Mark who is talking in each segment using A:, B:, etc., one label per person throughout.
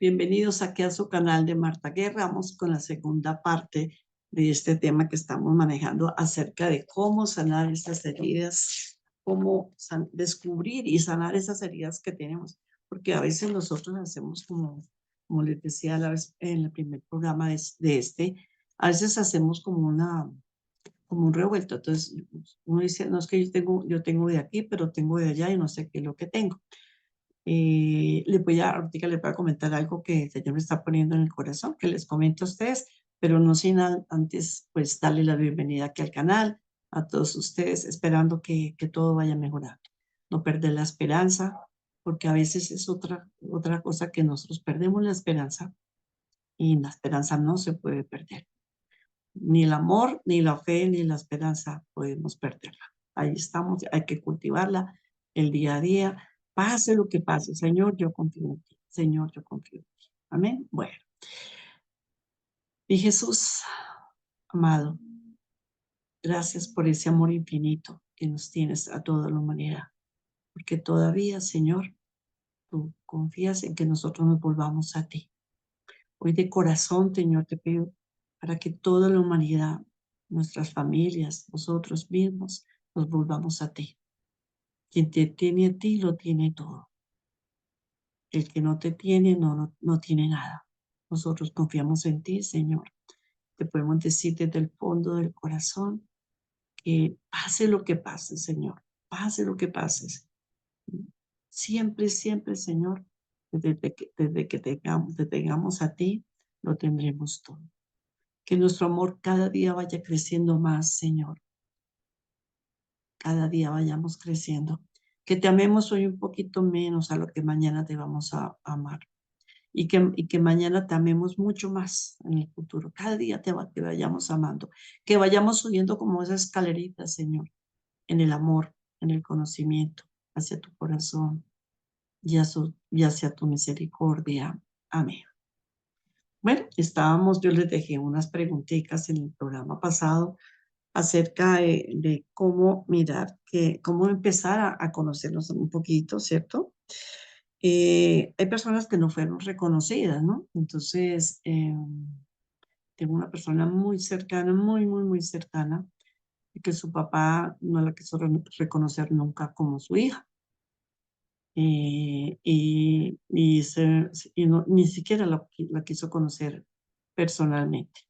A: Bienvenidos aquí a su canal de Marta Guerra. Vamos con la segunda parte de este tema que estamos manejando acerca de cómo sanar estas heridas, cómo descubrir y sanar esas heridas que tenemos. Porque a veces nosotros hacemos como les decía a la vez en el primer programa de este, a veces hacemos como un revuelto. Entonces uno dice, no es que yo tengo de aquí, pero tengo de allá y no sé qué es lo que tengo. Ahorita les voy a comentar algo que el Señor me está poniendo en el corazón, que les comento a ustedes, pero no sin antes, pues, darle la bienvenida aquí al canal, a todos ustedes, esperando que todo vaya mejorando. No perder la esperanza, porque a veces es otra cosa que nosotros perdemos la esperanza, y la esperanza no se puede perder. Ni el amor, ni la fe, ni la esperanza podemos perderla. Ahí estamos, hay que cultivarla el día a día. Pase lo que pase, Señor, yo confío en ti. Señor, yo confío en ti. Amén. Bueno, y Jesús, amado, gracias por ese amor infinito que nos tienes a toda la humanidad. Porque todavía, Señor, tú confías en que nosotros nos volvamos a ti. Hoy de corazón, Señor, te pido para que toda la humanidad, nuestras familias, nosotros mismos, nos volvamos a ti. Quien te tiene a ti lo tiene todo. El que no te tiene no tiene nada. Nosotros confiamos en ti, Señor. Te podemos decir desde el fondo del corazón que pase lo que pase, Señor. Pase lo que pase. Siempre, siempre, Señor, desde que te tengamos a ti, lo tendremos todo. Que nuestro amor cada día vaya creciendo más, Señor. Cada día vayamos creciendo. Que te amemos hoy un poquito menos a lo que mañana te vamos a amar. Y que mañana te amemos mucho más en el futuro. Cada día te vayamos amando. Que vayamos subiendo como esa escalerita, Señor, en el amor, en el conocimiento, hacia tu corazón y hacia tu misericordia. Amén. Bueno, yo les dejé unas preguntitas en el programa pasado acerca de cómo mirar, cómo empezar a conocernos un poquito, ¿cierto? Hay personas que no fueron reconocidas, ¿no? Entonces, tengo una persona muy cercana, muy, muy, muy cercana, y que su papá no la quiso reconocer nunca como su hija. Ni siquiera la quiso conocer personalmente.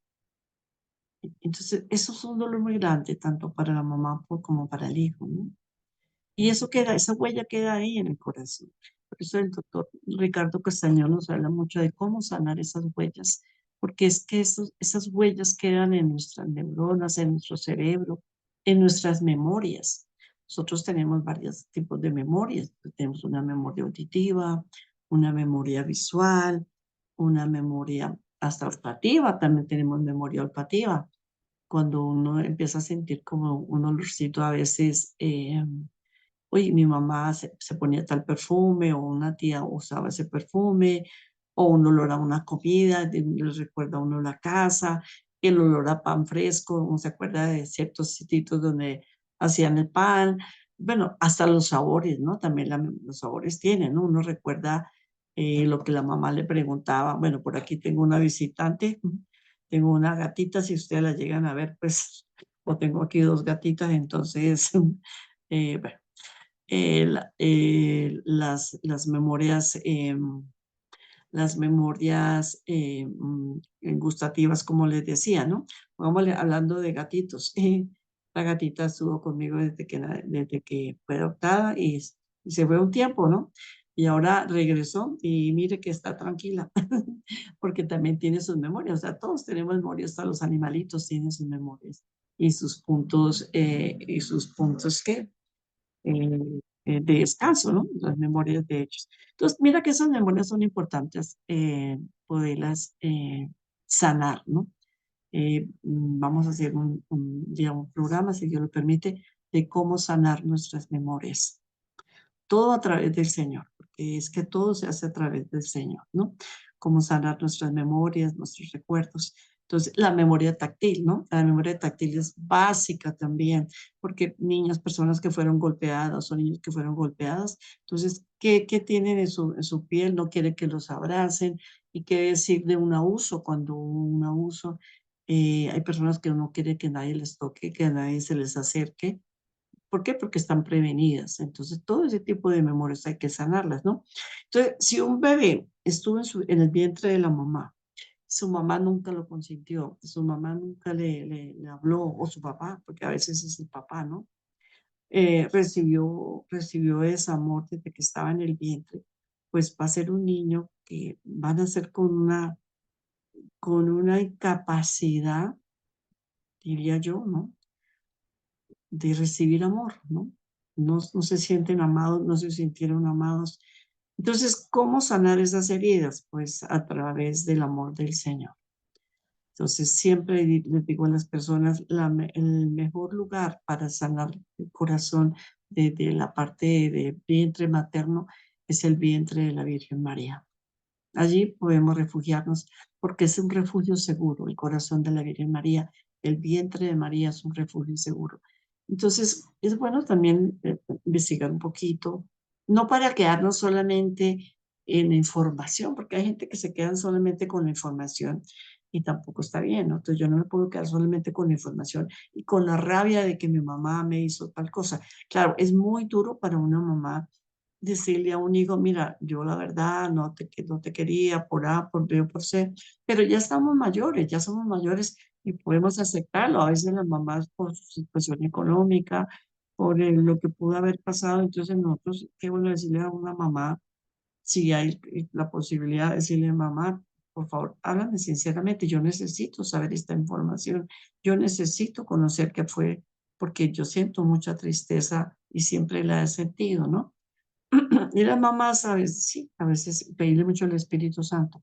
A: Entonces, eso es un dolor muy grande, tanto para la mamá como para el hijo, ¿no? Y eso queda, esa huella queda ahí en el corazón. Por eso el doctor Ricardo Castañón nos habla mucho de cómo sanar esas huellas, porque es que esas huellas quedan en nuestras neuronas, en nuestro cerebro, en nuestras memorias. Nosotros tenemos varios tipos de memorias. Tenemos una memoria auditiva, una memoria visual, una memoria hasta olfativa, también tenemos memoria olfativa. Cuando uno empieza a sentir como un olorcito a veces, uy, mi mamá se ponía tal perfume o una tía usaba ese perfume o un olor a una comida, le recuerda a uno la casa, el olor a pan fresco, uno se acuerda de ciertos sitios donde hacían el pan, bueno, hasta los sabores, ¿no? También los sabores tienen, ¿no? Uno recuerda lo que la mamá le preguntaba, bueno, por aquí tengo una visitante, tengo una gatita, si ustedes la llegan a ver, pues, o tengo aquí dos gatitas, entonces, bueno, las memorias gustativas, como les decía, ¿no? Vamos hablando de gatitos. La gatita estuvo conmigo desde que fue adoptada y se fue un tiempo, ¿no? Y ahora regresó y mire que está tranquila, porque también tiene sus memorias. O sea, todos tenemos memorias, hasta los animalitos tienen sus memorias y sus puntos que de descanso, ¿no? Las memorias de hechos. Entonces, mira que esas memorias son importantes poderlas sanar, ¿no? Vamos a hacer día un programa, si Dios lo permite, de cómo sanar nuestras memorias. Todo a través del Señor, porque es que todo se hace a través del Señor, ¿no? Cómo sanar nuestras memorias, nuestros recuerdos. Entonces, la memoria táctil, ¿no? La memoria táctil es básica también, porque niñas, personas que fueron golpeadas o niños que fueron golpeadas, entonces, ¿qué tienen en su piel? No quiere que los abracen. ¿Y qué decir de un abuso? Cuando hubo un abuso, hay personas que no quiere que nadie les toque, que a nadie se les acerque. ¿Por qué? Porque están prevenidas. Entonces, todo ese tipo de memorias hay que sanarlas, ¿no? Entonces, si un bebé estuvo en el vientre de la mamá, su mamá nunca lo consintió, su mamá nunca le habló, o su papá, porque a veces es el papá, ¿no? Recibió ese amor desde que estaba en el vientre, pues va a ser un niño que van a ser con una incapacidad, diría yo, ¿no? De recibir amor, ¿no? No se sienten amados, no se sintieron amados. Entonces, ¿cómo sanar esas heridas? Pues a través del amor del Señor. Entonces, siempre les digo a las personas, el mejor lugar para sanar el corazón de la parte de vientre materno es el vientre de la Virgen María. Allí podemos refugiarnos porque es un refugio seguro, el corazón de la Virgen María, el vientre de María es un refugio seguro. Entonces, es bueno también investigar un poquito, no para quedarnos solamente en información, porque hay gente que se queda solamente con la información y tampoco está bien, ¿no? Entonces, yo no me puedo quedar solamente con la información y con la rabia de que mi mamá me hizo tal cosa. Claro, es muy duro para una mamá decirle a un hijo, mira, yo la verdad no te quería por A, por B o por C, pero ya somos mayores y podemos aceptarlo. A veces las mamás por su situación económica, por lo que pudo haber pasado, entonces nosotros, qué bueno decirle a una mamá, si hay la posibilidad de decirle, mamá, por favor, háblame sinceramente, yo necesito saber esta información, yo necesito conocer qué fue, porque yo siento mucha tristeza y siempre la he sentido, ¿no? Y las mamás, a veces, sí, a veces pedirle mucho al Espíritu Santo.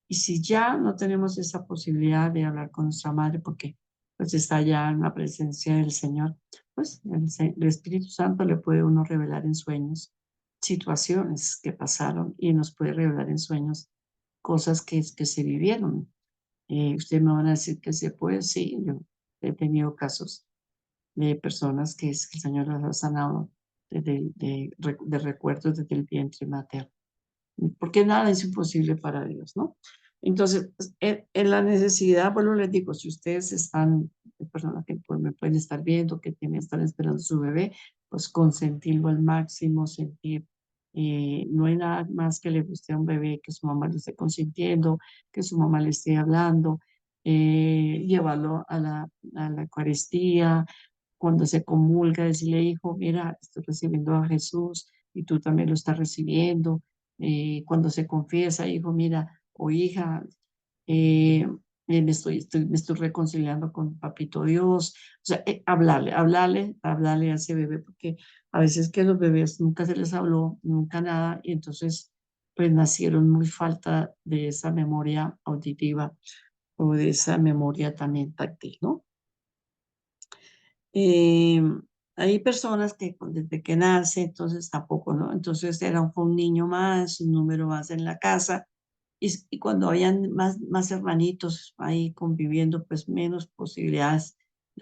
A: Y si ya no tenemos esa posibilidad de hablar con nuestra madre, porque pues está ya en la presencia del Señor, pues el Espíritu Santo le puede uno revelar en sueños situaciones que pasaron y nos puede revelar en sueños cosas que se vivieron. Ustedes me van a decir que se puede, sí, yo he tenido casos de personas que el Señor las ha sanado de recuerdos desde el vientre materno, porque nada es imposible para Dios, ¿no? Entonces, en la necesidad, bueno, les digo, si ustedes están, personas que pues, me pueden estar viendo, que tienen, están esperando su bebé, pues consentirlo al máximo, sentir, no hay nada más que le guste a un bebé que su mamá le esté consintiendo, que su mamá le esté hablando, llevarlo a la Eucaristía, cuando se comulga, decirle, hijo, mira, estoy recibiendo a Jesús y tú también lo estás recibiendo. Cuando se confiesa, hijo, mira, o hija, eh, me estoy reconciliando con Papito Dios. O sea, hablarle a ese bebé, porque a veces que los bebés nunca se les habló, nunca nada, y entonces pues nacieron muy falta de esa memoria auditiva o de esa memoria también táctil, ¿no? Eh, hay personas que desde que nace, entonces tampoco, ¿no? Entonces fue un niño más, un número más en la casa, y cuando hayan más hermanitos ahí conviviendo, pues menos posibilidades,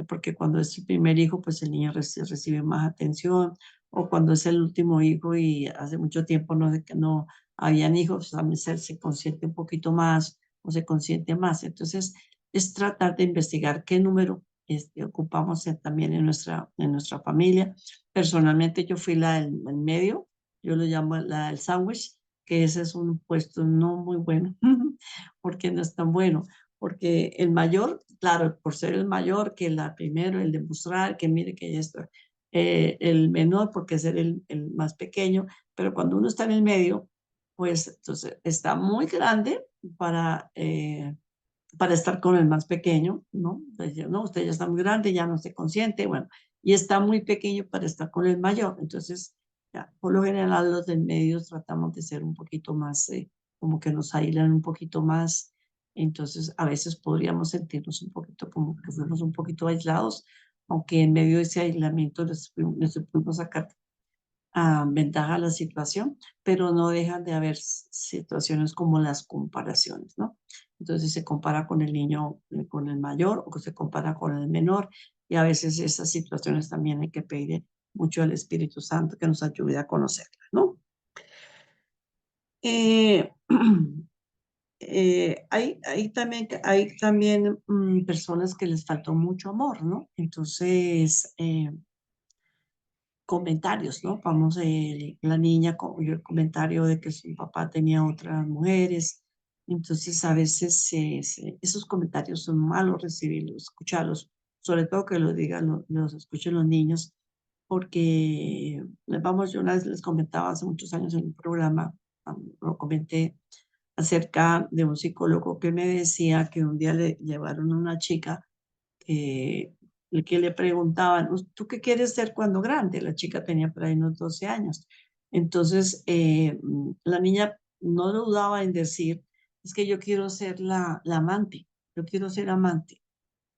A: porque cuando es el primer hijo, pues el niño recibe más atención, o cuando es el último hijo y hace mucho tiempo no habían hijos, también se consiente un poquito más o se consiente más. Entonces, es tratar de investigar qué número ocupamos también en nuestra familia. Personalmente, yo fui la del medio, yo lo llamo la del sándwich, que ese es un puesto no muy bueno, porque no es tan bueno, porque el mayor, claro, por ser el mayor, que la primero, el demostrar, que mire que ya está, el menor, porque es el más pequeño, pero cuando uno está en el medio, pues entonces está muy grande para, eh, para estar con el más pequeño, ¿no? Entonces, no, usted ya está muy grande, ya no se consiente, bueno, y está muy pequeño para estar con el mayor, entonces ya, por lo general, los del medio tratamos de ser un poquito más, como que nos aíslan un poquito más. Entonces, a veces podríamos sentirnos un poquito como que fuimos un poquito aislados, aunque en medio de ese aislamiento les pudimos sacar ventaja a la situación, pero no dejan de haber situaciones como las comparaciones, ¿no? Entonces se compara con el niño, con el mayor, o se compara con el menor, y a veces esas situaciones también hay que pedir mucho al Espíritu Santo que nos ayude a conocerlas, ¿no? Eh, hay también personas que les faltó mucho amor, ¿no? Entonces, comentarios, ¿no? Vamos, la niña oyó el comentario de que su papá tenía otras mujeres. Entonces, a veces esos comentarios son malos recibirlos, escucharlos, sobre todo que los digan, los escuchen los niños, porque, vamos, yo una vez les comentaba hace muchos años en un programa, lo comenté acerca de un psicólogo que me decía que un día le llevaron a una chica que, que le preguntaban, ¿tú qué quieres ser cuando grande? La chica tenía por ahí unos 12 años. Entonces, la niña no dudaba en decir, es que yo quiero ser la amante, yo quiero ser amante.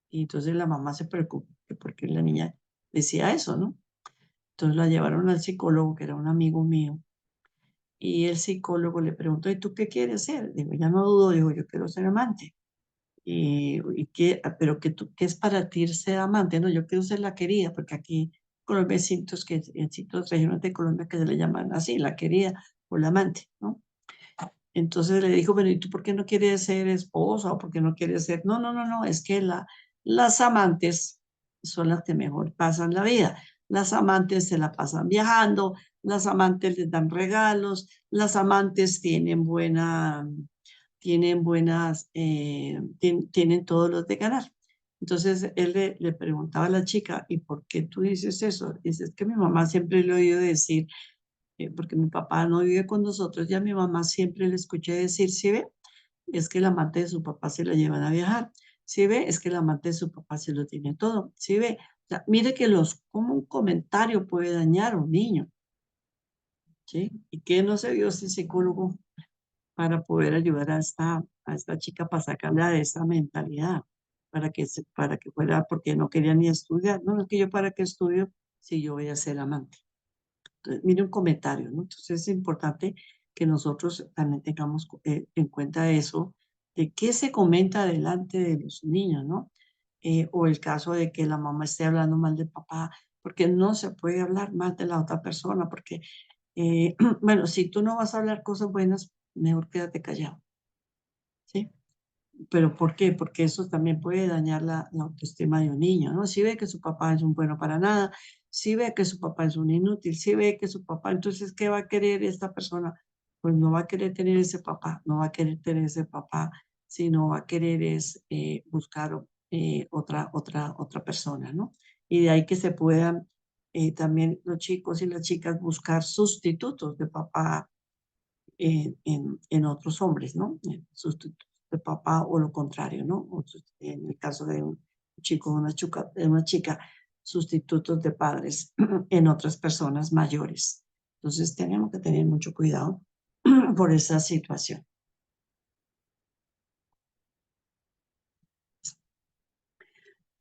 A: Y entonces la mamá se preocupó porque la niña decía eso, ¿no? Entonces la llevaron al psicólogo, que era un amigo mío, y el psicólogo le preguntó, ¿y tú qué quieres ser? Digo, ya no dudo, digo, yo quiero ser amante. Y qué, pero que tú, ¿qué es para ti ser amante? No, yo quiero ser la querida, porque aquí con los vecinos que en sitios regionales de Colombia que se le llaman así, la querida o la amante, ¿no? Entonces le dijo, bueno, ¿y tú por qué no quieres ser esposa o por qué no quieres ser? No, no, no, no, es que las amantes son las que mejor pasan la vida. Las amantes se la pasan viajando, las amantes les dan regalos, las amantes tienen buenas, tienen todos los de ganar. Entonces él le preguntaba a la chica, ¿y por qué tú dices eso? Dice, es que mi mamá siempre le he oído decir, porque mi papá no vive con nosotros, ya mi mamá siempre le escuché decir, ¿sí ve? Es que el amante de su papá se la llevan a viajar. ¿Sí ve? Es que el amante de su papá se lo tiene todo. ¿Sí ve? O sea, mire que como un comentario puede dañar a un niño, ¿sí? ¿Y que no se vio ese psicólogo para poder ayudar a esta chica para sacarla de esa mentalidad, para que fuera, porque no quería ni estudiar? No, es que yo para qué estudio si yo voy a ser amante. Entonces, mire un comentario, ¿no? Entonces es importante que nosotros también tengamos en cuenta eso, de qué se comenta delante de los niños, ¿no? O el caso de que la mamá esté hablando mal del papá, porque no se puede hablar mal de la otra persona, porque, bueno, si tú no vas a hablar cosas buenas, mejor quédate callado, ¿sí? ¿Pero por qué? Porque eso también puede dañar la autoestima de un niño, ¿no? Si ve que su papá es un bueno para nada, si ve que su papá es un inútil, si ve que su papá, entonces, ¿qué va a querer esta persona? Pues no va a querer tener ese papá, no va a querer tener ese papá, sino va a querer es buscar otra persona, ¿no? Y de ahí que se puedan también los chicos y las chicas buscar sustitutos de papá en otros hombres, ¿no? Sustitutos de papá o lo contrario, ¿no? En el caso de un chico o de una chica, sustitutos de padres en otras personas mayores. Entonces tenemos que tener mucho cuidado por esa situación.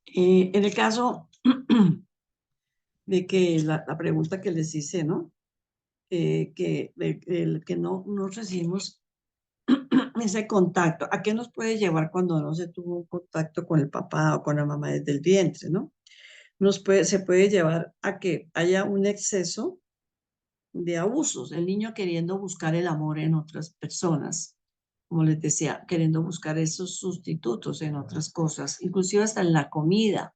A: En el caso de que la pregunta que les hice, ¿no? Que no recibimos ese contacto, ¿a qué nos puede llevar cuando no se tuvo un contacto con el papá o con la mamá desde el vientre, ¿no? Se puede llevar a que haya un exceso de abusos, el niño queriendo buscar el amor en otras personas, como les decía, queriendo buscar esos sustitutos en otras cosas, inclusive hasta en la comida.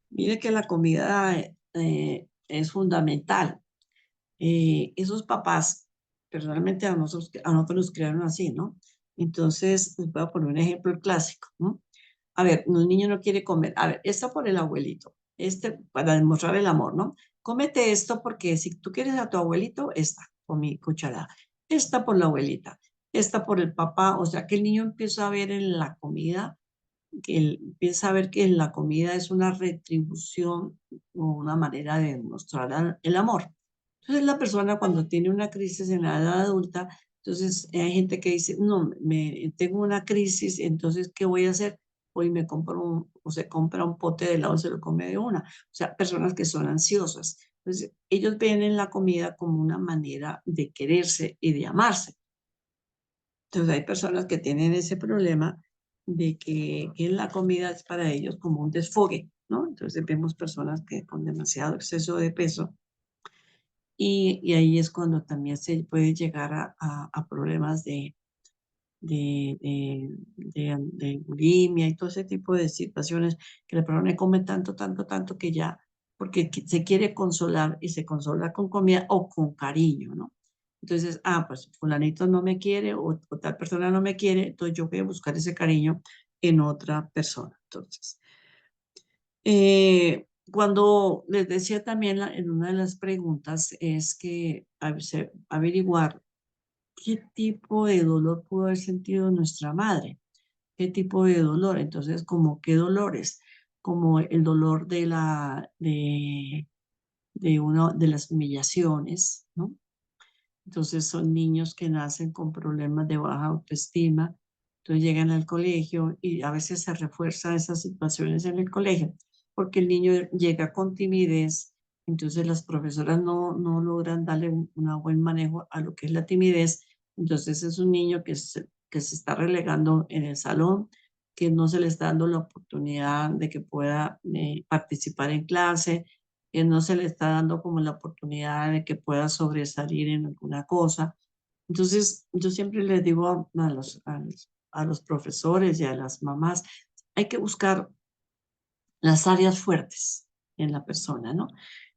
A: Mire que la comida es fundamental. Esos papás, personalmente a nosotros nos crearon así, ¿no? Entonces, les voy a poner un ejemplo clásico, ¿no? A ver, un niño no quiere comer. A ver, esta por el abuelito, este para demostrar el amor, ¿no? Cómete esto porque si tú quieres a tu abuelito, esta, con mi cucharada. Esta por la abuelita, esta por el papá. O sea, que el niño empieza a ver en la comida, que él empieza a ver que en la comida es una retribución o una manera de demostrar el amor. Entonces la persona cuando tiene una crisis en la edad adulta, entonces hay gente que dice, no, tengo una crisis, entonces, ¿qué voy a hacer? Hoy me compro o se compra un pote de helado y se lo come de una. O sea, personas que son ansiosas. Entonces, ellos ven en la comida como una manera de quererse y de amarse. Entonces hay personas que tienen ese problema de que la comida es para ellos como un desfogue, ¿no? Entonces vemos personas que con demasiado exceso de peso y ahí es cuando también se puede llegar a problemas de bulimia y todo ese tipo de situaciones que la persona come tanto, tanto, tanto que ya, porque se quiere consolar y se consola con comida o con cariño, ¿no? Entonces, pues fulanito no me quiere o tal persona no me quiere, entonces yo voy a buscar ese cariño en otra persona. Entonces, cuando les decía también en una de las preguntas es que averiguar qué tipo de dolor pudo haber sentido nuestra madre, qué tipo de dolor. Entonces, como qué dolores, como el dolor de uno de las humillaciones, ¿no? Entonces son niños que nacen con problemas de baja autoestima, entonces llegan al colegio y a veces se refuerzan esas situaciones en el colegio, porque el niño llega con timidez, entonces las profesoras no logran darle un buen manejo a lo que es la timidez, entonces es un niño que se está relegando en el salón, que no se le está dando la oportunidad de que pueda participar en clase, que no se le está dando como la oportunidad de que pueda sobresalir en alguna cosa. Entonces, yo siempre les digo a los profesores y a las mamás, hay que buscar las áreas fuertes en la persona, ¿no?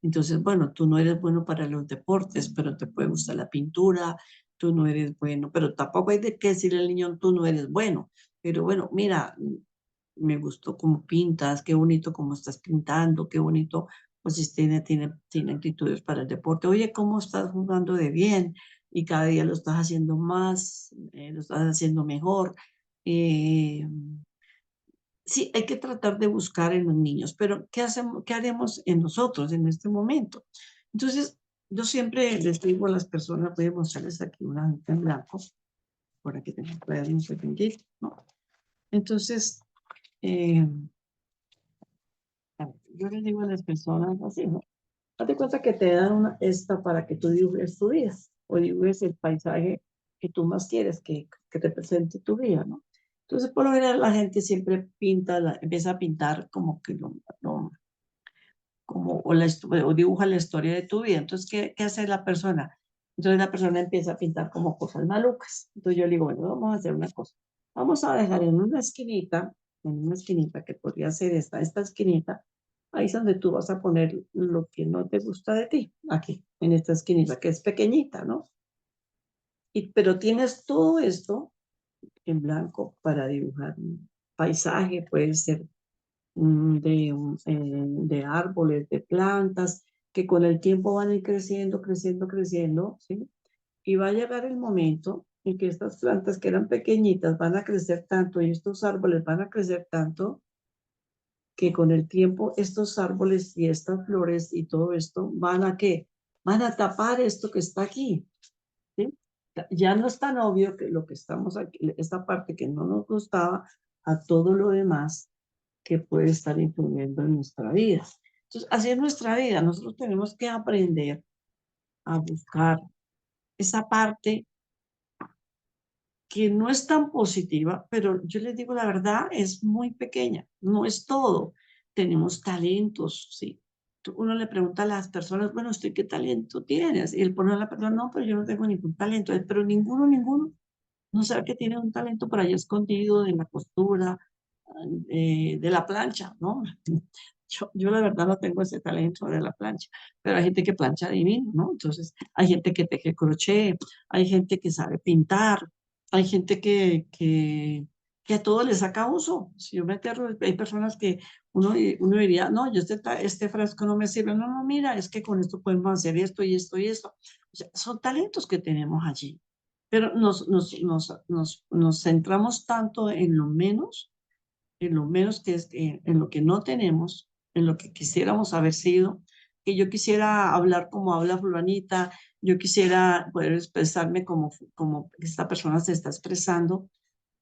A: Entonces, bueno, tú no eres bueno para los deportes, pero te puede gustar la pintura, tú no eres bueno, pero tampoco hay de qué decirle al niño, tú no eres bueno. Pero bueno, mira, me gustó cómo pintas, qué bonito cómo estás pintando, qué bonito, pues si tiene actitudes para el deporte. Oye, cómo estás jugando de bien y cada día lo estás haciendo más, lo estás haciendo mejor. Eh, sí, hay que tratar de buscar en los niños, pero ¿qué hacemos, qué haremos en nosotros en este momento? Entonces, yo siempre les digo a las personas, voy a mostrarles aquí una hoja en blanco para que puedan entender, ¿no? Entonces, eh, a ver, yo les digo a las personas así, ¿no? Hazte cuenta que te dan esta para que tú dibujes tu vida o dibujes el paisaje que tú más quieres que te presente tu vida, ¿no? Entonces, por lo general, la gente siempre empieza a pintar como que como, o dibuja la historia de tu vida. Entonces, ¿qué hace la persona? Entonces, la persona empieza a pintar como cosas malucas. Entonces, yo le digo, bueno, vamos a hacer una cosa. Vamos a dejar en una esquinita que podría ser esta esquinita, ahí es donde tú vas a poner lo que no te gusta de ti, aquí, en esta esquinita, que es pequeñita, ¿no? Pero tienes todo esto en blanco para dibujar un paisaje, puede ser de árboles, de plantas, que con el tiempo van a ir creciendo, creciendo, creciendo, ¿sí? Y va a llegar el momento en que estas plantas que eran pequeñitas van a crecer tanto y estos árboles van a crecer tanto que con el tiempo estos árboles y estas flores y todo esto van a ¿qué? Van a tapar esto que está aquí, ¿sí? Ya no es tan obvio que lo que estamos aquí, esta parte que no nos gustaba, a todo lo demás que puede estar influyendo en nuestra vida. Entonces, así es nuestra vida. Nosotros tenemos que aprender a buscar esa parte que no es tan positiva, pero yo les digo la verdad, es muy pequeña, no es todo. Tenemos talentos, ¿sí? Uno le pregunta a las personas, bueno, ¿usted qué talento tienes? Y él pone a la persona, no, pero yo no tengo ningún talento, pero ninguno, no sabe que tiene un talento por ahí escondido de la costura, de la plancha, ¿no? Yo la verdad no tengo ese talento de la plancha, pero hay gente que plancha divino, ¿no? Entonces, hay gente que teje crochet, hay gente que sabe pintar, hay gente que a todo le saca uso. Si yo me aterro, hay personas que uno diría, no, yo este frasco no me sirve. No, no, mira, es que con esto podemos hacer esto y esto y esto. O sea, son talentos que tenemos allí. Pero nos centramos tanto en lo menos que es, en lo que no tenemos, en lo que quisiéramos haber sido, que yo quisiera hablar como habla fulanita, yo quisiera poder expresarme como esta persona se está expresando,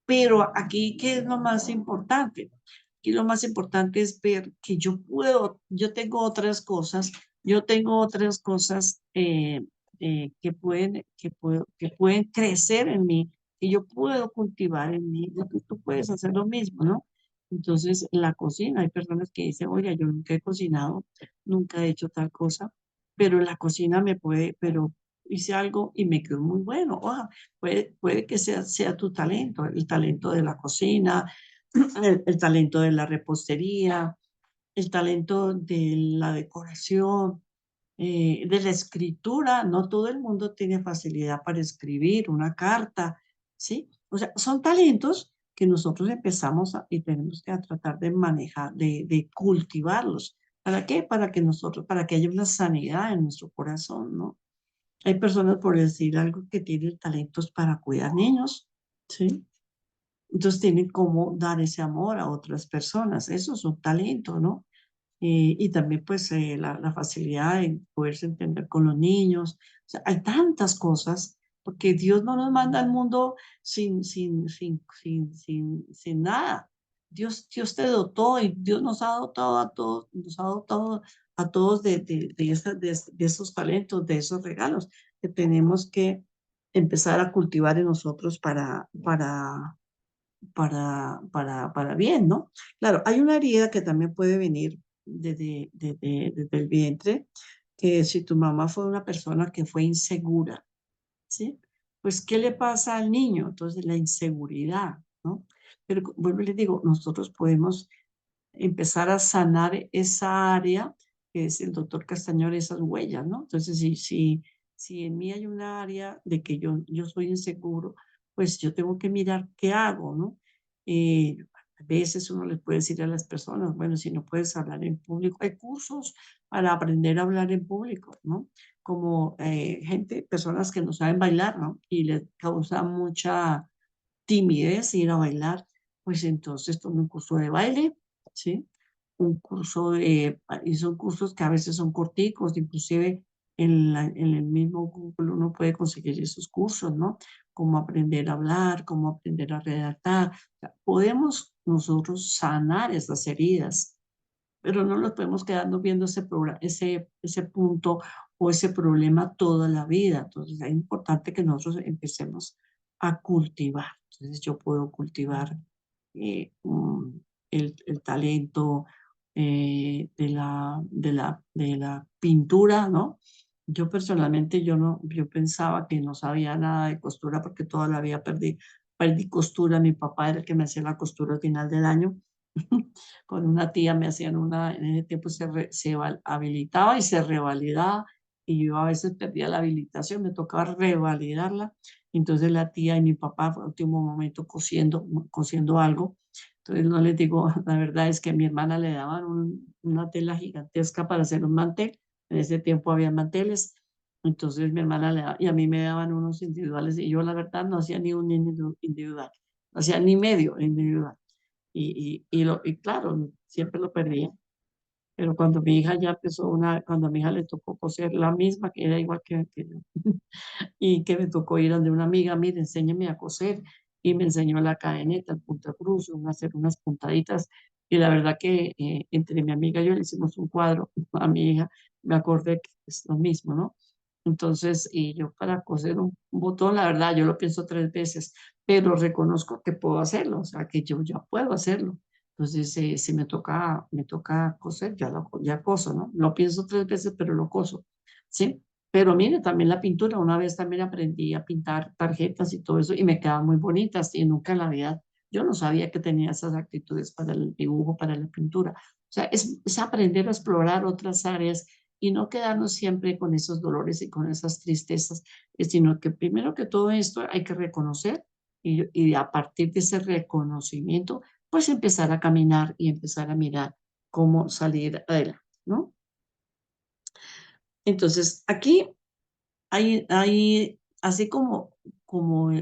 A: pero aquí, ¿qué es lo más importante? Aquí lo más importante es ver que yo tengo otras cosas, yo tengo otras cosas que pueden crecer en mí, y yo puedo cultivar en mí, tú puedes hacer lo mismo, ¿no? Entonces, la cocina, hay personas que dicen, oye, yo nunca he cocinado, nunca he hecho tal cosa, pero la cocina me puede, pero hice algo y me quedó muy bueno. Oja, puede que sea tu talento, el talento de la cocina, el talento de la repostería, el talento de la decoración, de la escritura. No todo el mundo tiene facilidad para escribir una carta, ¿sí? O sea, son talentos que nosotros empezamos y tenemos que tratar de manejar, de cultivarlos. ¿Para qué? Para que nosotros, para que haya una sanidad en nuestro corazón, ¿no? Hay personas, por decir algo, que tienen talentos para cuidar niños, ¿sí? Entonces tienen cómo dar ese amor a otras personas. Eso es un talento, ¿no? Y también pues la facilidad de poderse entender con los niños. O sea, hay tantas cosas, porque Dios no nos manda al mundo sin nada. Dios te dotó y Dios nos ha dotado a todos, nos ha dotado a todos de esos talentos, de esos regalos que tenemos que empezar a cultivar en nosotros para bien, ¿no? Claro, hay una herida que también puede venir desde el vientre, que si tu mamá fue una persona que fue insegura, ¿sí? Pues, ¿qué le pasa al niño? Entonces, la inseguridad, ¿no? Pero vuelvo y les digo, nosotros podemos empezar a sanar esa área, que es el doctor Castañón, esas huellas, ¿no? Entonces, si en mí hay un área de que yo soy inseguro, pues yo tengo que mirar qué hago, ¿no? A veces uno les puede decir a las personas, bueno, si no puedes hablar en público, hay cursos para aprender a hablar en público, ¿no? Como personas que no saben bailar, ¿no? Y les causa mucha timidez ir a bailar, pues entonces tome un curso de baile, ¿sí? Un curso y son cursos que a veces son corticos, inclusive en el mismo Google uno puede conseguir esos cursos, ¿no? Cómo aprender a hablar, cómo aprender a redactar. O sea, podemos nosotros sanar esas heridas, pero no nos podemos quedarnos viendo ese punto o ese problema toda la vida. Entonces es importante que nosotros empecemos a cultivar. Entonces yo puedo cultivar el talento de la pintura, ¿no? Yo personalmente, yo pensaba que no sabía nada de costura porque toda la vida perdí costura. Mi papá era el que me hacía la costura al final del año. Con una tía me hacían en ese tiempo habilitaba y se revalidaba, y yo a veces perdía la habilitación, me tocaba revalidarla. Entonces la tía y mi papá fue último momento cosiendo algo. Entonces no les digo, la verdad es que a mi hermana le daban una tela gigantesca para hacer un mantel. En ese tiempo había manteles. Entonces mi hermana y a mí me daban unos individuales y yo la verdad no hacía ni un individual, no hacía ni medio individual. Y claro, siempre lo perdía. Pero cuando mi hija ya empezó cuando a mi hija le tocó coser la misma, que era igual que yo, y que me tocó ir donde una amiga, mire, enséñeme a coser, y me enseñó la cadeneta, el punto cruz, hacer unas puntaditas, y la verdad que entre mi amiga y yo le hicimos un cuadro a mi hija, me acordé que es lo mismo, ¿no? Entonces, y yo para coser un botón, la verdad, yo lo pienso 3 veces, pero reconozco que puedo hacerlo, o sea, que yo ya puedo hacerlo. Entonces, si me toca coser, ya coso, ¿no? Lo pienso 3 veces, pero lo coso, ¿sí? Pero mire, también la pintura, una vez también aprendí a pintar tarjetas y todo eso, y me quedaban muy bonitas, y nunca en la vida, yo no sabía que tenía esas actitudes para el dibujo, para la pintura. O sea, es aprender a explorar otras áreas y no quedarnos siempre con esos dolores y con esas tristezas, sino que primero que todo esto hay que reconocer, y a partir de ese reconocimiento, pues empezar a caminar y empezar a mirar cómo salir adelante, ¿no? Entonces, aquí así como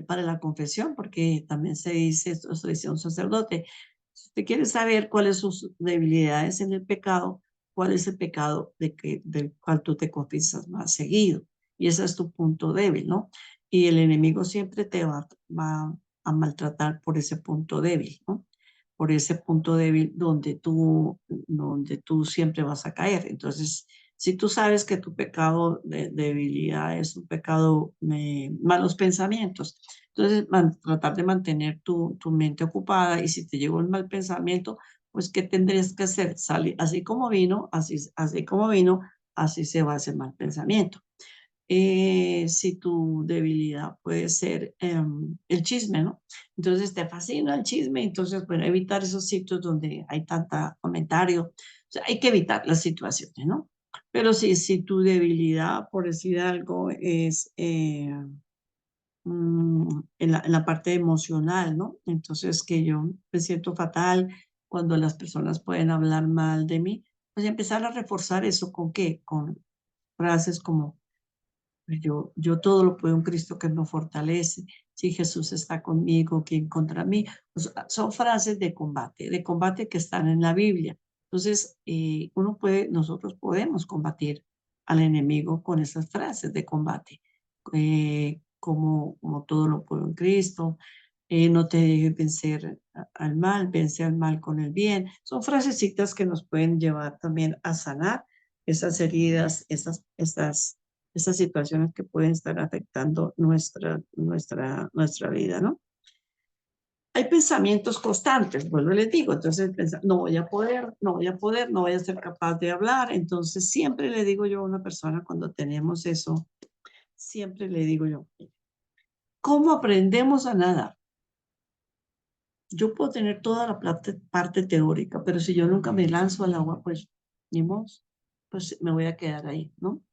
A: para la confesión, porque también se dice, esto dice un sacerdote, si usted quiere saber cuáles son sus debilidades en el pecado, cuál es el pecado del cual tú te confiesas más seguido. Y ese es tu punto débil, ¿no? Y el enemigo siempre te va a maltratar por ese punto débil, ¿no? Por ese punto débil donde tú siempre vas a caer. Entonces, Si tú sabes que tu pecado de debilidad es un pecado, malos pensamientos, entonces tratar de mantener tu mente ocupada y si te llegó un mal pensamiento, pues ¿qué tendrías que hacer? Salir, así como vino, así se va ese mal pensamiento. Si tu debilidad puede ser el chisme, ¿no? Entonces te fascina el chisme, entonces, bueno, evitar esos sitios donde hay tanta comentario, o sea, hay que evitar las situaciones, ¿no? Pero si tu debilidad, por decir algo, es en la parte emocional, ¿no? Entonces que yo me siento fatal cuando las personas pueden hablar mal de mí, pues empezar a reforzar eso con qué, con frases como yo todo lo puedo en Cristo que me fortalece. Si Jesús está conmigo, ¿quién contra mí? O sea, son frases de combate que están en la Biblia. Entonces, nosotros podemos combatir al enemigo con esas frases de combate, como todo lo puedo en Cristo, no te dejes vencer al mal, vence al mal con el bien. Son frasecitas que nos pueden llevar también a sanar esas heridas, esas situaciones que pueden estar afectando nuestra vida, ¿no? Hay pensamientos constantes, vuelvo y les digo, entonces no voy a poder, no voy a poder, no voy a ser capaz de hablar, entonces siempre le digo yo a una persona cuando tenemos eso, siempre le digo yo, ¿cómo aprendemos a nadar? Yo puedo tener toda la parte teórica, pero si yo nunca me lanzo al agua, pues ni modo, pues me voy a quedar ahí, ¿no?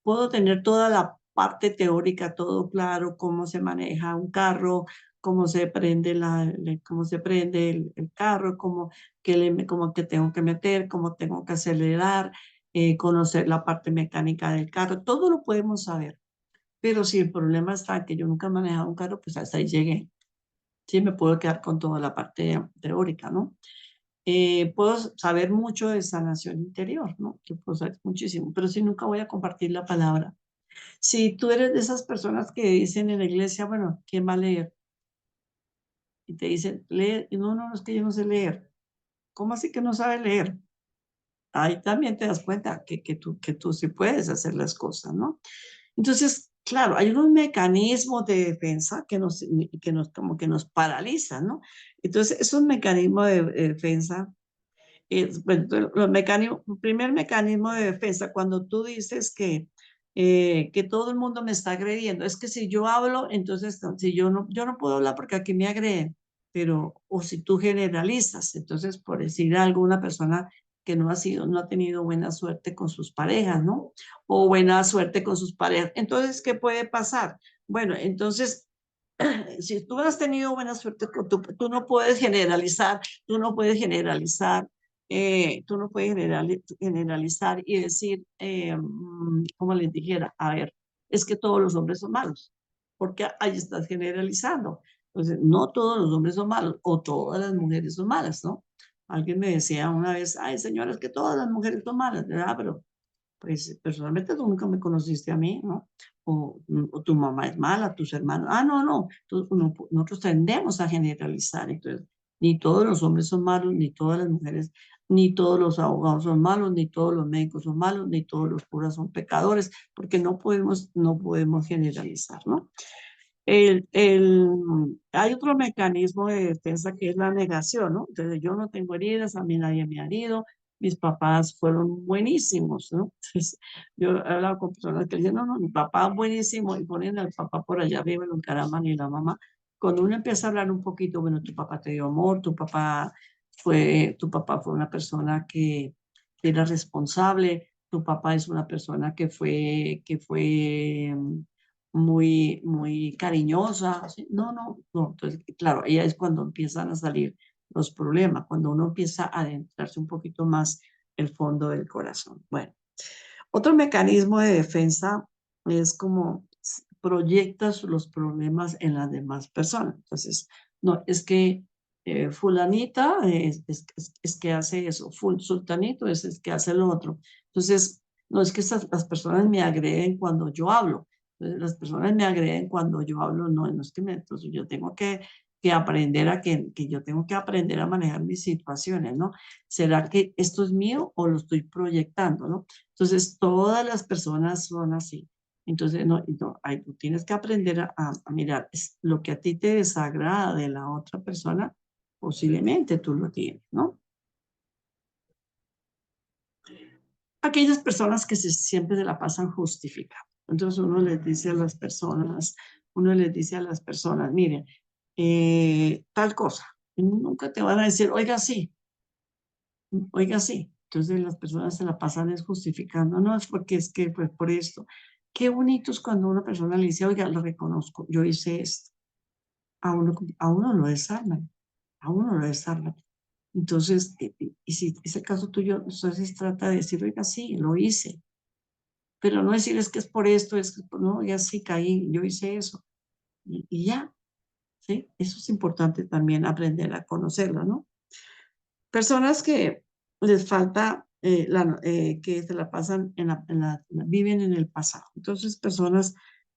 A: Puedo tener toda la parte teórica, todo claro, cómo se maneja un carro, cómo se prende cómo se prende el carro, cómo que tengo que meter, cómo tengo que acelerar, conocer la parte mecánica del carro, todo lo podemos saber. Pero si el problema está que yo nunca he manejado un carro, pues hasta ahí llegué. Sí, me puedo quedar con toda la parte teórica, ¿no? Puedo saber mucho de sanación interior, ¿no? Que puedo saber muchísimo, pero si nunca voy a compartir la palabra. Si tú eres de esas personas que dicen en la iglesia, bueno, ¿quién va a leer? Y te dicen, leer, y no, es que yo no sé leer. ¿Cómo así que no sabe leer? Ahí también te das cuenta que tú sí puedes hacer las cosas, ¿no? Entonces, claro, hay unos mecanismos de defensa como que nos paralizan, ¿no? Entonces, esos mecanismos de defensa bueno, los mecanismos, primer mecanismo de defensa, cuando tú dices que todo el mundo me está agrediendo, es que si yo hablo, entonces, no, si yo no puedo hablar porque aquí me agreden, pero, o si tú generalizas, entonces, por decir algo, una persona que no ha tenido buena suerte con sus parejas, ¿no? O buena suerte con sus parejas. Entonces, ¿qué puede pasar? Bueno, entonces, si tú has tenido buena suerte tú no puedes generalizar, tú no puedes generalizar tú no puedes generalizar y decir, como les dijera, a ver, es que todos los hombres son malos, porque ahí estás generalizando. Entonces, no todos los hombres son malos o todas las mujeres son malas, ¿no? Alguien me decía una vez, ay, señora, es que todas las mujeres son malas, ¿verdad? Pero pues personalmente tú nunca me conociste a mí, ¿no? O tu mamá es mala, tus hermanos. Ah, no. Nosotros tendemos a generalizar. Entonces, ni todos los hombres son malos, ni todas las mujeres, ni todos los abogados son malos, ni todos los médicos son malos, ni todos los curas son pecadores, porque no podemos generalizar, ¿no? Hay otro mecanismo de defensa que es la negación, ¿no? Entonces, yo no tengo heridas, a mí nadie me ha herido, mis papás fueron buenísimos, ¿no? Entonces, yo he hablado con personas que dicen, no, mi papá es buenísimo, y ponen al papá por allá arriba, lo encaraman y la mamá. Cuando uno empieza a hablar un poquito, bueno, tu papá te dio amor, tu papá fue una persona que era responsable, tu papá es una persona que fue muy, muy cariñosa. ¿Sí? No. Entonces, claro, ahí es cuando empiezan a salir los problemas, cuando uno empieza a adentrarse un poquito más el fondo del corazón. Bueno, otro mecanismo de defensa es como proyectas los problemas en las demás personas. Entonces, no, es que fulanita es que hace eso, sultanito es que hace lo otro. Entonces, no es que las personas me agreden cuando yo hablo. Entonces, las personas me agreden cuando yo hablo, no es que entonces yo tengo que que aprender que yo tengo que aprender a manejar mis situaciones, ¿no? ¿Será que esto es mío o lo estoy proyectando, ¿no? Entonces, todas las personas son así. Entonces, no, ay, tú tienes que aprender a mirar lo que a ti te desagrada de la otra persona, posiblemente tú lo tienes, ¿no? Aquellas personas que siempre se la pasan justificando. Entonces uno les dice a las personas, miren, tal cosa. Y nunca te van a decir, oiga, sí, oiga, sí. Entonces las personas se la pasan es justificando, no es porque es que pues por esto. Qué bonito es cuando una persona le dice, oiga, lo reconozco, yo hice esto. A uno lo desarman, a uno lo desarman. Entonces, y si es el caso tuyo, entonces trata de decir, oiga, sí, lo hice, pero no decir es que es por esto, es que no, ya sí caí, yo hice eso, y ya, ¿sí? Eso es importante también aprender a conocerlo, ¿no? Personas que les falta, que se la pasan viven en el pasado. Entonces, personas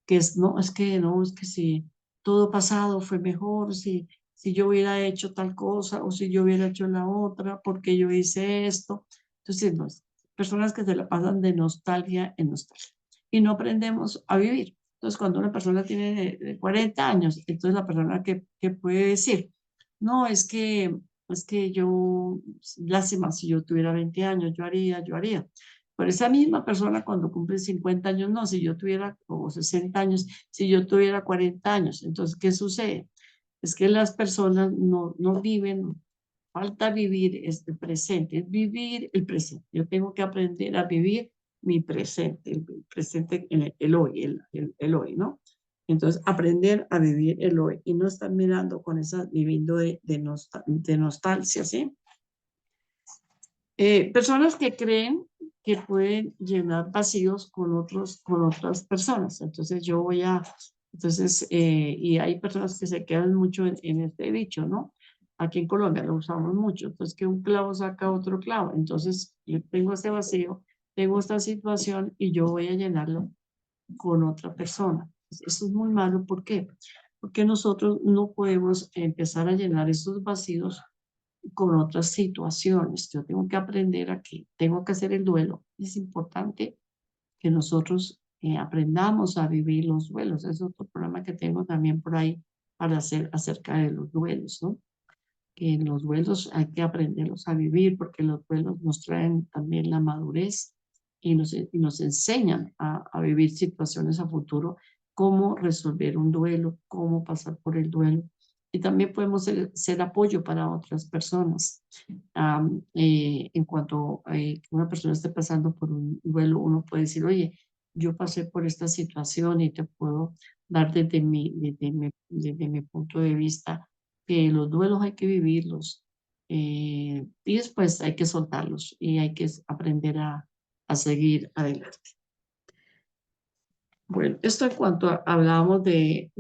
A: que es que si todo pasado fue mejor, si yo hubiera hecho tal cosa o si yo hubiera hecho la otra, porque yo hice esto. Entonces, no, personas que se la pasan de nostalgia en nostalgia y no aprendemos a vivir. Entonces, cuando una persona tiene de 40 años, entonces la persona que puede decir, no, es que yo, lástima, si yo tuviera 20 años, yo haría. Pero esa misma persona cuando cumple 50 años, no, si yo tuviera, o 60 años, si yo tuviera 40 años, entonces, ¿qué sucede? Es que las personas no viven, falta vivir este presente, es vivir el presente. Yo tengo que aprender a vivir mi presente, el presente, el hoy, el hoy, ¿no? Entonces, aprender a vivir el hoy y no estar mirando con esa, viviendo de nostalgia, ¿sí? Personas que creen que pueden llenar vacíos con otras personas. Entonces, y hay personas que se quedan mucho en este dicho, ¿no? Aquí en Colombia lo usamos mucho. Entonces, que un clavo saca otro clavo. Entonces, yo tengo este vacío, tengo esta situación y yo voy a llenarlo con otra persona. Eso es muy malo. ¿Por qué? Porque nosotros no podemos empezar a llenar esos vacíos con otras situaciones. Yo tengo que aprender a que tengo que hacer el duelo. Es importante que nosotros aprendamos a vivir los duelos. Es otro programa que tengo también por ahí para hacer acerca de los duelos, ¿no? Que los duelos hay que aprenderlos a vivir porque los duelos nos traen también la madurez y nos enseñan a vivir situaciones a futuro, cómo resolver un duelo, cómo pasar por el duelo. Y también podemos ser apoyo para otras personas. En cuanto que una persona esté pasando por un duelo, uno puede decir, oye, yo pasé por esta situación y te puedo dar desde mi punto de vista que los duelos hay que vivirlos y después hay que soltarlos y hay que aprender a seguir adelante. Bueno, esto en cuanto hablábamos de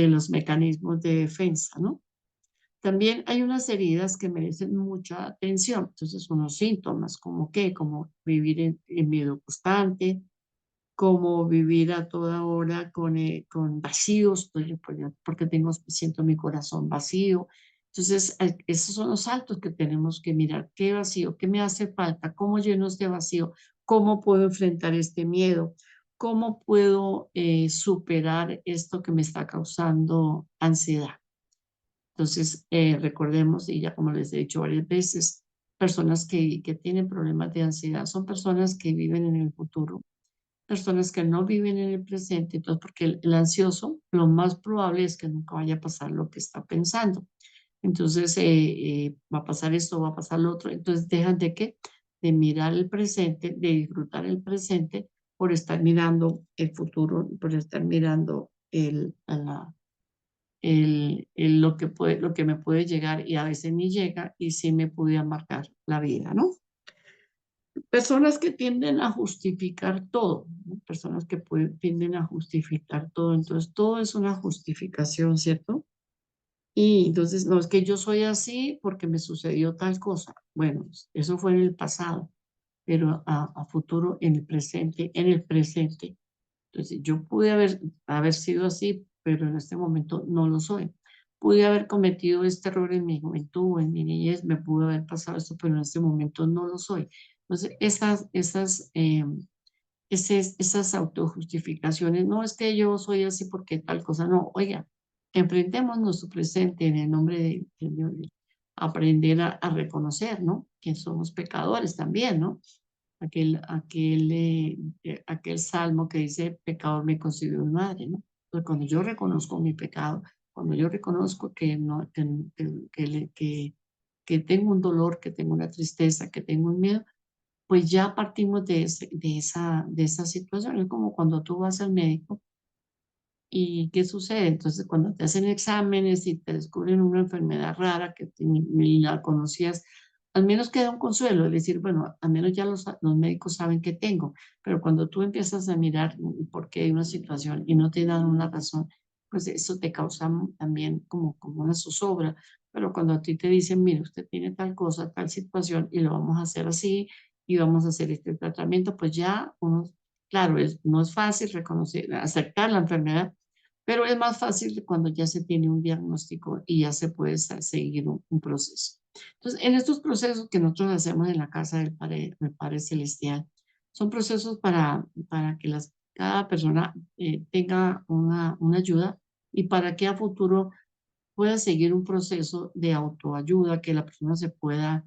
A: los mecanismos de defensa, ¿no? También hay unas heridas que merecen mucha atención. Entonces, unos síntomas como qué, como vivir en miedo constante, como vivir a toda hora con vacíos, porque siento mi corazón vacío. Entonces, esos son los saltos que tenemos que mirar. ¿Qué vacío? ¿Qué me hace falta? ¿Cómo lleno este vacío? ¿Cómo puedo enfrentar este miedo? ¿Cómo puedo superar esto que me está causando ansiedad? Entonces, recordemos, y ya como les he dicho varias veces, personas que tienen problemas de ansiedad son personas que viven en el futuro, personas que no viven en el presente, entonces porque el ansioso lo más probable es que nunca vaya a pasar lo que está pensando. Entonces va a pasar esto, va a pasar lo otro, entonces dejan de qué? De mirar el presente, de disfrutar el presente por estar mirando el futuro, por estar mirando lo que me puede llegar y a veces ni llega y sí me puede marcar la vida, ¿no? Personas que tienden a justificar todo, ¿no? Personas que tienden a justificar todo, entonces todo es una justificación, ¿cierto? Y entonces, no es que yo soy así porque me sucedió tal cosa. Bueno, eso fue en el pasado, pero a futuro, en el presente. Entonces, yo pude haber sido así pero en este momento no lo soy. Pude haber cometido este error en mi juventud, en mi niñez, me pudo haber pasado esto, pero en este momento no lo soy. Entonces, esas autojustificaciones, no es que yo soy así porque tal cosa, no, oiga, enfrentemos nuestro presente en el nombre de Dios, aprender a reconocer, ¿no? Que somos pecadores también, ¿no? Aquel salmo que dice, pecador me considero mi madre, ¿no? Entonces, cuando yo reconozco mi pecado, cuando yo reconozco que, no, que tengo un dolor, que tengo una tristeza, que tengo un miedo, pues ya partimos de esa situación. Es como cuando tú vas al médico y ¿qué sucede? Entonces, cuando te hacen exámenes y te descubren una enfermedad rara que ni la conocías, al menos queda un consuelo, es decir, bueno, al menos ya los médicos saben qué tengo, pero cuando tú empiezas a mirar por qué hay una situación y no te dan una razón, pues eso te causa también como una zozobra. Pero cuando a ti te dicen, mire, usted tiene tal cosa, tal situación y lo vamos a hacer así y vamos a hacer este tratamiento, pues ya uno, claro, no es fácil reconocer, aceptar la enfermedad, pero es más fácil cuando ya se tiene un diagnóstico y ya se puede seguir un proceso. Entonces, en estos procesos que nosotros hacemos en la casa del Padre Celestial, son procesos para que cada persona tenga una ayuda y para que a futuro pueda seguir un proceso de autoayuda, que la persona se pueda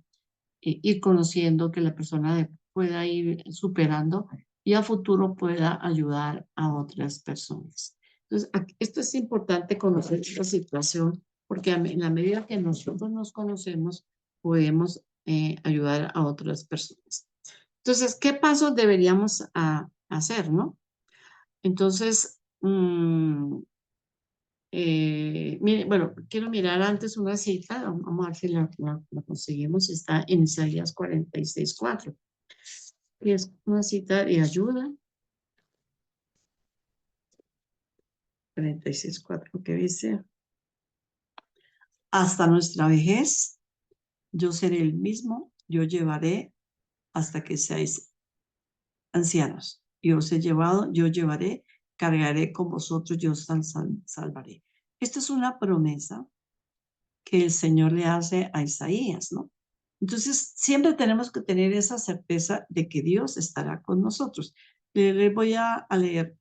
A: ir conociendo, que la persona pueda ir superando y a futuro pueda ayudar a otras personas. Entonces, esto es importante conocer esta situación porque en la medida que nosotros nos conocemos, podemos ayudar a otras personas. Entonces, ¿qué pasos deberíamos hacer, no? Entonces, mire, bueno, quiero mirar antes una cita, vamos a ver si la conseguimos, está en Isaías 46:4, y es una cita de ayuda, 46:4, que dice, hasta nuestra vejez, yo seré el mismo, yo llevaré hasta que seáis ancianos, yo os he llevado, yo llevaré, cargaré con vosotros, yo os salvaré. Esta es una promesa que el Señor le hace a Isaías, ¿no? Entonces, siempre tenemos que tener esa certeza de que Dios estará con nosotros. Le voy a leer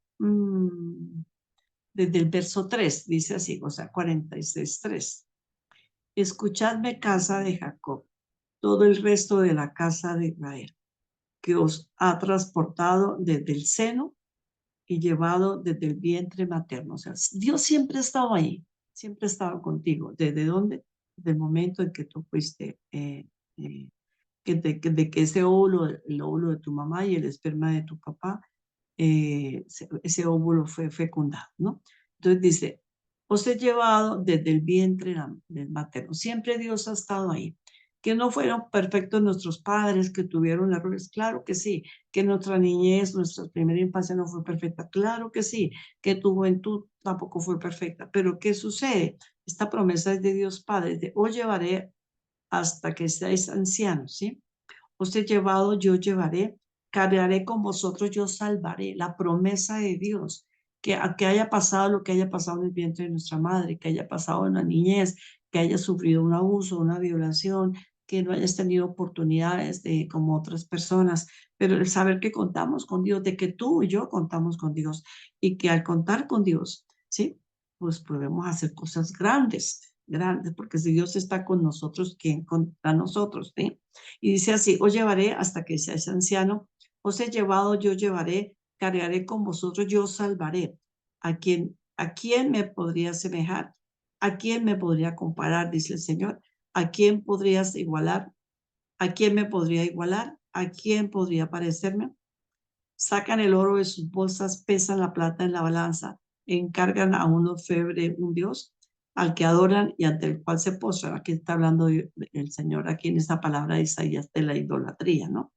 A: desde el verso 3, dice así, o sea, 46:3. Escuchadme, casa de Jacob, todo el resto de la casa de Israel, que os ha transportado desde el seno y llevado desde el vientre materno. O sea, Dios siempre ha estado ahí, siempre ha estado contigo. ¿Desde dónde? Desde el momento en que tú fuiste, de que ese óvulo, el óvulo de tu mamá y el esperma de tu papá, ese óvulo fue fecundado, ¿no? Entonces dice, os he llevado desde el vientre del materno. Siempre Dios ha estado ahí. Que no fueron perfectos nuestros padres, que tuvieron errores, claro que sí. Que nuestra niñez, nuestra primera infancia no fue perfecta, claro que sí. Que tu juventud tampoco fue perfecta. Pero ¿qué sucede? Esta promesa es de Dios Padre, de os llevaré hasta que seáis ancianos, ¿sí? Os he llevado, yo llevaré, cargaré con vosotros, yo salvaré. La promesa de Dios, que haya pasado lo que haya pasado en el vientre de nuestra madre, que haya pasado en la niñez, que haya sufrido un abuso, una violación, que no hayas tenido oportunidades como otras personas, pero el saber que contamos con Dios, de que tú y yo contamos con Dios y que al contar con Dios, ¿sí? Pues podemos hacer cosas grandes, grandes, porque si Dios está con nosotros, ¿quién contra nosotros? ¿Sí? Y dice así, os llevaré hasta que seáis anciano, os he llevado, yo llevaré, cargaré con vosotros, yo os salvaré. ¿A quién me podría asemejar? ¿A quién me podría comparar? Dice el Señor. ¿A quién podrías igualar? ¿A quién me podría igualar? ¿A quién podría parecerme? Sacan el oro de sus bolsas, pesan la plata en la balanza, encargan a un orfebre, un dios, al que adoran y ante el cual se postran. Aquí está hablando el Señor, aquí en esta palabra de Isaías, de la idolatría, ¿no?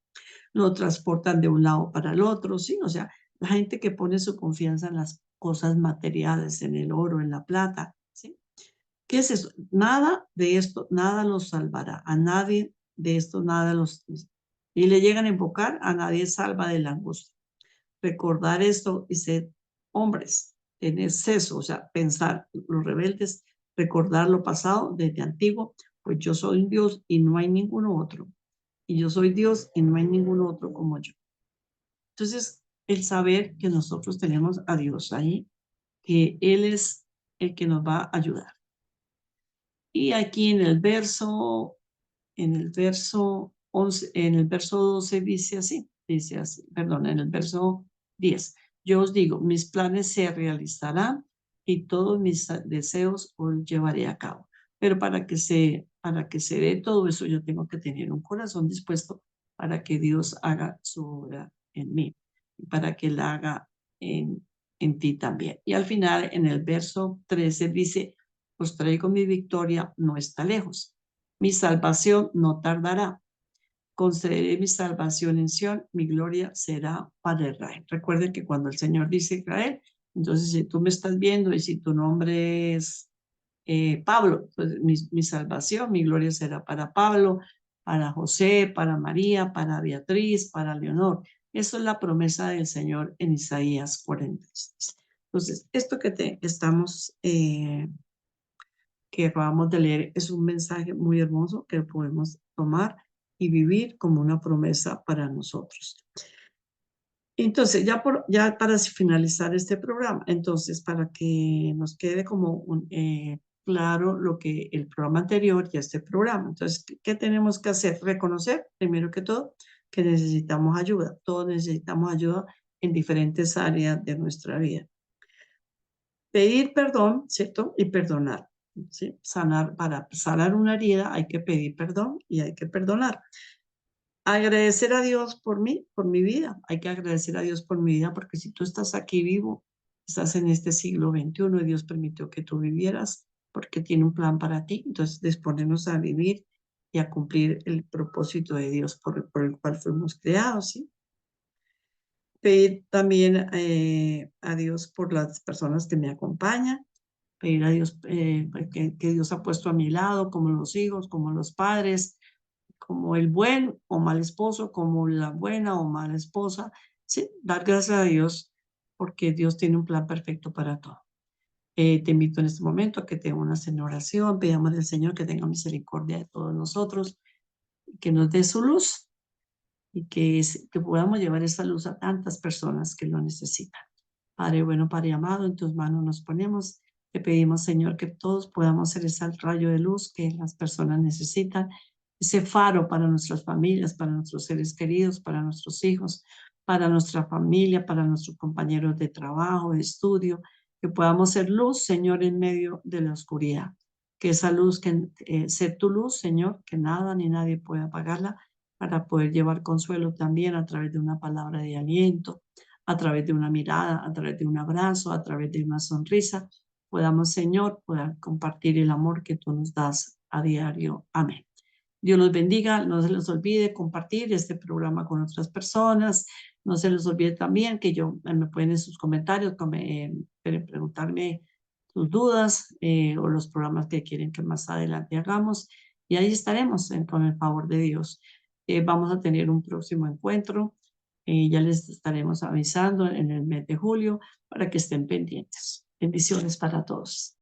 A: Lo transportan de un lado para el otro, ¿sí? O sea, la gente que pone su confianza en las cosas materiales, en el oro, en la plata, ¿sí? ¿Qué es eso? Nada de esto, nada los salvará. A nadie de esto, nada los... Y le llegan a invocar, a nadie salva de la angustia. Recordar esto y ser hombres, tener seso, o sea, pensar, los rebeldes, recordar lo pasado desde antiguo, pues yo soy Dios y no hay ninguno otro. Y yo soy Dios y no hay ningún otro como yo. Entonces, el saber que nosotros tenemos a Dios ahí, que Él es el que nos va a ayudar. Y aquí en el verso 11, en el verso 12 dice así, perdón, en el verso 10. Yo os digo, mis planes se realizarán y todos mis deseos os llevaré a cabo. Pero para que se dé todo eso, yo tengo que tener un corazón dispuesto para que Dios haga su obra en mí y para que la haga en ti también. Y al final, en el verso 13 dice, os traigo mi victoria, no está lejos. Mi salvación no tardará. Concederé mi salvación en Sión, mi gloria será para Israel. Recuerden que cuando el Señor dice Israel, entonces si tú me estás viendo y si tu nombre es Pablo, pues mi salvación, mi gloria será para Pablo, para José, para María, para Beatriz, para Leonor. Eso es la promesa del Señor en Isaías 46. Entonces, esto que estamos que acabamos de leer es un mensaje muy hermoso que podemos tomar y vivir como una promesa para nosotros. Entonces, ya para finalizar este programa, entonces, para que nos quede como claro lo que el programa anterior y este programa. Entonces, ¿qué tenemos que hacer? Reconocer, primero que todo, que necesitamos ayuda. Todos necesitamos ayuda en diferentes áreas de nuestra vida. Pedir perdón, ¿cierto? Y perdonar. ¿Sí? Para sanar una herida hay que pedir perdón y hay que perdonar. Agradecer a Dios por mí, por mi vida. Hay que agradecer a Dios por mi vida porque si tú estás aquí vivo, estás en este siglo XXI y Dios permitió que tú vivieras porque tiene un plan para ti. Entonces, disponernos a vivir y a cumplir el propósito de Dios por el cual fuimos creados, ¿sí? Pedir también a Dios por las personas que me acompañan, pedir a Dios que Dios ha puesto a mi lado, como los hijos, como los padres, como el buen o mal esposo, como la buena o mala esposa. Sí, dar gracias a Dios porque Dios tiene un plan perfecto para todo. Te invito en este momento a que te unas en oración, pedamos al Señor que tenga misericordia de todos nosotros, que nos dé su luz y que podamos llevar esa luz a tantas personas que lo necesitan. Padre bueno, Padre amado, en tus manos nos ponemos. Te pedimos, Señor, que todos podamos ser ese rayo de luz que las personas necesitan, ese faro para nuestras familias, para nuestros seres queridos, para nuestros hijos, para nuestra familia, para nuestros compañeros de trabajo, de estudio, que podamos ser luz, Señor, en medio de la oscuridad. Que esa luz, ser tu luz, Señor, que nada ni nadie pueda apagarla, para poder llevar consuelo también a través de una palabra de aliento, a través de una mirada, a través de un abrazo, a través de una sonrisa, podamos, Señor, poder compartir el amor que tú nos das a diario. Amén. Dios los bendiga, no se les olvide compartir este programa con otras personas, no se les olvide también que me pueden en sus comentarios preguntarme sus dudas o los programas que quieren que más adelante hagamos y ahí estaremos con el favor de Dios. Vamos a tener un próximo encuentro. Ya les estaremos avisando en el mes de julio para que estén pendientes. Bendiciones para todos.